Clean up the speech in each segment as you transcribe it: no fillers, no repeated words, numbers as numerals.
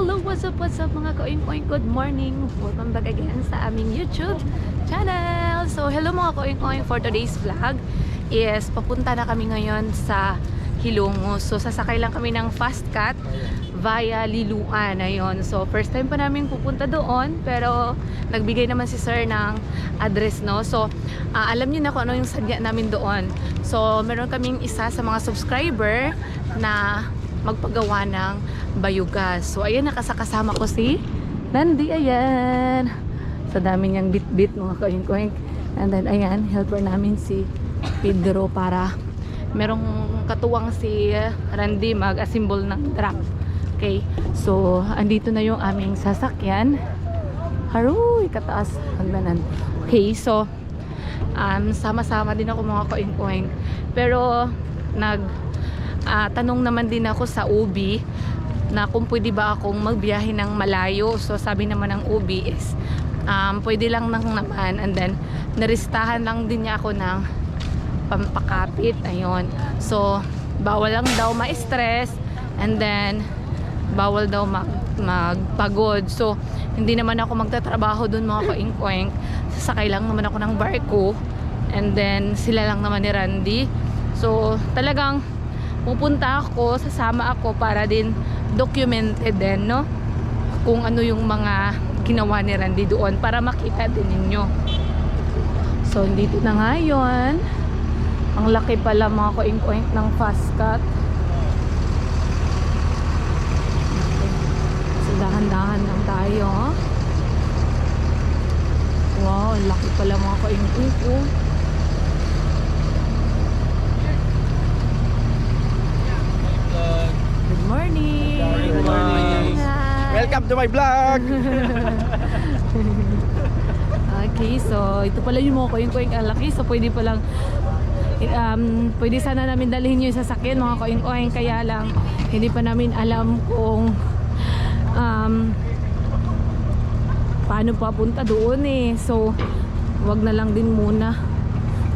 Hello, what's up mga ka-oink-oink? Good morning! Welcome back again sa aming YouTube channel! So, hello mga ka-oink-oink, for today's vlog is papunta na kami ngayon sa Hilongos. So, sasakay lang kami ng fast cat via Liloan. Ayun. So, first time pa namin pupunta doon, pero nagbigay naman si sir ng address, no? So, alam niyo na kung ano yung sadya namin doon. So, meron kaming isa sa mga subscriber na magpagawa ng bayugas. So, ayan, nakasakasama ko si Nandi. Ayan. Sa dami niyang bit-bit, mga ka-oink-oink. And then, ayan, helper namin si Pedro para merong katuwang si Randy mag-assemble ng truck. Okay. So, andito na yung aming sasakyan. Haroy, kataas hagdanan. Okay, so, sama-sama din ako mga ka-oink-oink. Pero, tanong naman din ako sa UB na kung pwede ba akong magbiyahe ng malayo. So sabi naman ng UB is pwede lang naman, and then naristahan lang din niya ako ng pampakapit. Ayun. So bawal lang daw ma-stress, and then bawal daw magpagod. So hindi naman ako magtatrabaho dun mga ka-oink-oink. Sasakay lang naman ako ng barko, and then sila lang naman ni Randy. So talagang pupunta ako, sasama ako para din documented din, no? Kung ano yung mga ginawa ni Randy doon para makita din ninyo. So, dito na nga yun. Ang laki pala mga ka-oink-oink ng fast cat. So, dahan-dahan lang tayo. Wow, laki pala mga ka-oink-oink, oh. Good morning. Good morning. Welcome to my vlog. Okay, so ito pala yung mga ka-oink-oink ang laki. So pwede palang pwede sana namin dalhin yung sasakyan mga ka-oink-oink, kaya lang hindi pa namin alam kung paano papunta doon eh. So wag na lang din muna.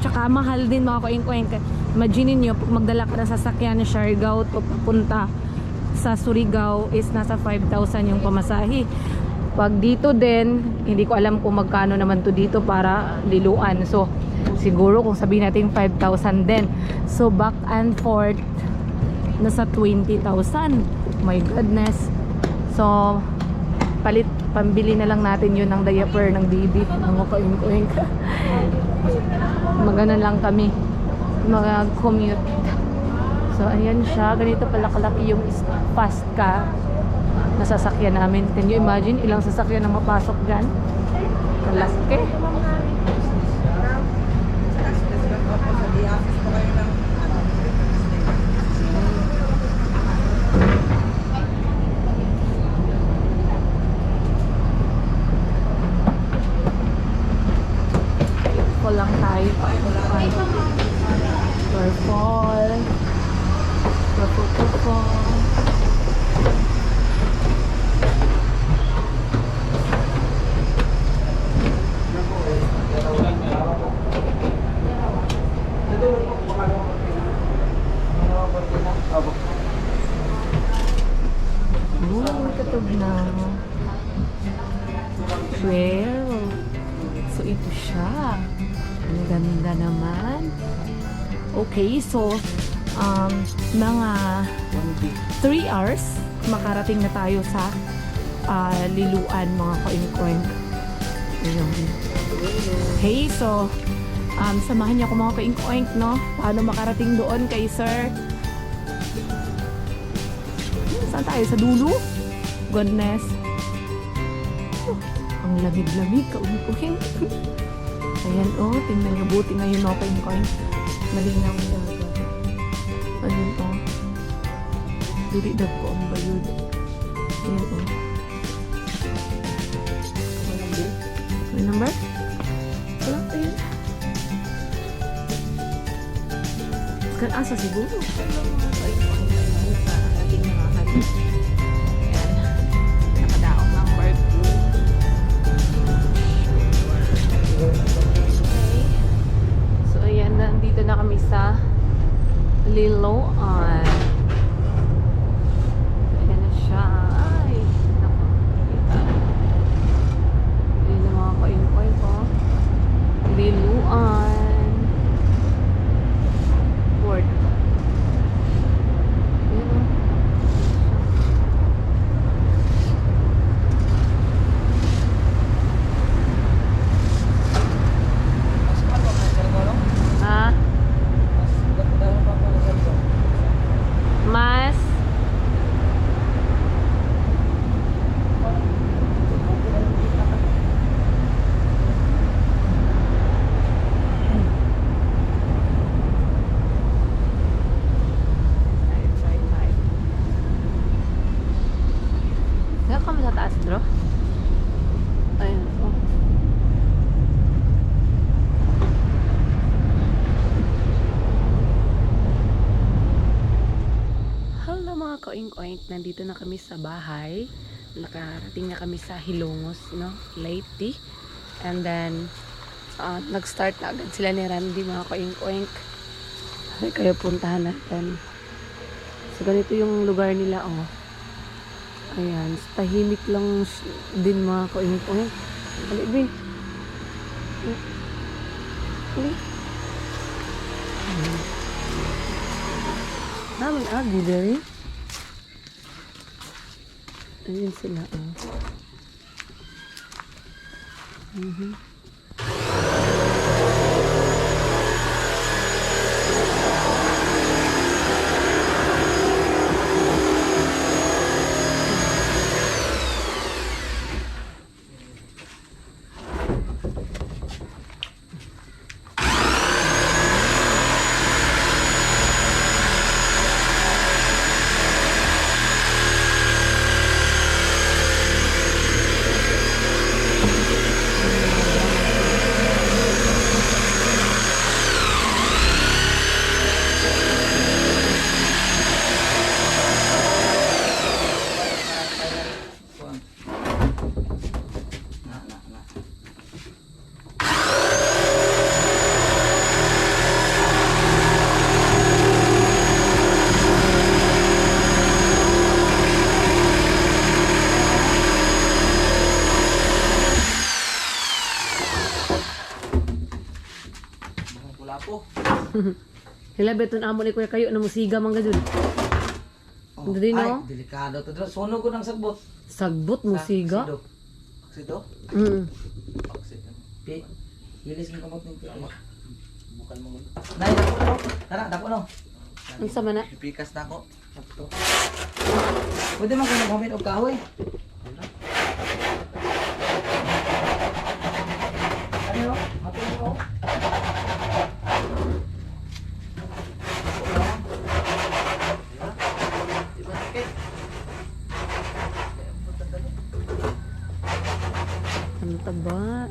Tsaka mahal din mga ka-oink-oink. Imagine niyo pag magdala ka ng sasakyan na Siargao to papunta sa Surigao is nasa 5,000 yung pamasahe. Pag dito din, hindi ko alam kung magkano naman to dito para Liloan. So, siguro kung sabihin natin 5,000 din. So, back and forth, nasa 20,000. My goodness. So, pambili na lang natin yun ng diaper ng baby. Mga ka-oink-oink. Magana lang kami mag-commute. So, ayan siya. Ganito pala kalaki yung fast car na sasakyan namin. Can you imagine ilang sasakyan na mapasok dyan? Kalaki. Ito lang tayo. Purple. Katog na. Well, so ito siya. Ang ganda naman. Okay, so mga 3 hours makarating na tayo sa Liloan mga ka-oink-oink. Hey, so samahan niyo ako mga ka-oink-oink, no? Paano makarating doon kay sir? Saan tayo? Sa dulo? Goodness. Ang lamig-lamig ka-oink-oink. Ayan, oh, tingnan niyo, buti ngayon mga ka-oink-oink. Malinaw ang dagat. Ayun, oh. Dili-dag ko ang bayod. Ayun, oh. May number? Wala, ayun. Kan asa siguro. Ating mga hati. Ayan. Nakadaong ng bird pool. Okay. So, ayan. Nandito na kami sa Liloan. Ayan na siya. Ay, Dro? Ayan, oh. Hello mga ka-oink-oink, nandito na kami sa bahay. Nakarating na kami sa Hilongos, no? Leyte. And then, nag-start na agad sila ni Randy, mga ka-oink-oink. Ay, kaya puntahan natin. So, ganito yung lugar nila, oh. Ayan, tahimik lang din mga ka-oink-oink. Ali, Bi. Ali. Naman agi, Dari. Ayan sila, oh. Wala po. Hila beton amo ni kuya kayo na musiga man gajud. Oh, Hindi, no? ay, delikado to. Sunog ko ng sagbot. Sagbot musiga. Oksido? Oksido? Hilis ng kamot ng pila. Bukan mo. Nay, dako no. Tara, dako no. Ang sama na. Ipikas na ako. Sakto. Pwede man kayo maghamit og kahoy. Ano? Ato mo. Ang taba.